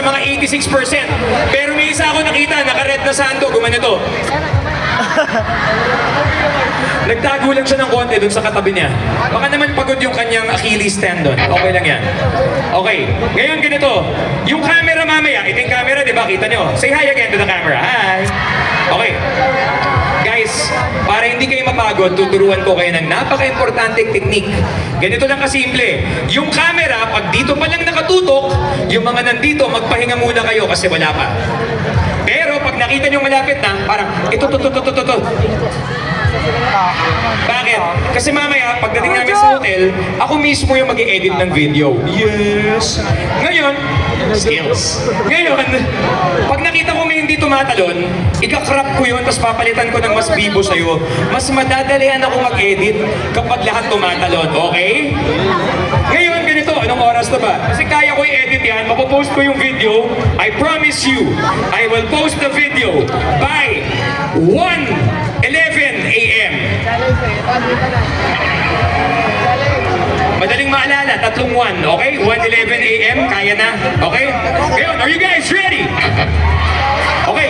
nasa mga 86%. Pero may isa ako nakita, naka-red na sando, gumanito. Nagtago lang siya ng konti dun sa katabi niya. Baka naman pagod yung kanyang Achilles tendon. Okay lang yan. Okay. Ngayon ganito. Yung camera mamaya. Ito yung camera, di ba? Kita nyo. Say hi again to the camera. Hi. Okay. Guys, para hindi kayo mapagod, tuturuan ko kayo ng napaka-importanteng technique. Ganito lang kasimple. Yung camera, pag dito pa lang nakatutok, yung mga nandito, magpahinga muna kayo kasi wala pa. Pero pag nakita nyo malapit na, parang ito. Bakit? Kasi mamaya, pagdating namin sa hotel, ako mismo yung mag-i-edit ng video. Yes! Ngayon, skills. Ngayon, pag nakita ko may hindi tumatalon, ika-crop ko yun, tapos papalitan ko ng mas bibo sa'yo. Mas madadalihan ako mag-edit kapag lahat tumatalon, okay? Ngayon, ganito, anong oras na ba? Kasi kaya ko i-edit yan, mapopost ko yung video. I promise you, I will post the video by 1:11 a.m. Madaling maalala, 3-1, okay? 1:11 a.m. kaya na, okay? Ngayon, are you guys ready? Okay,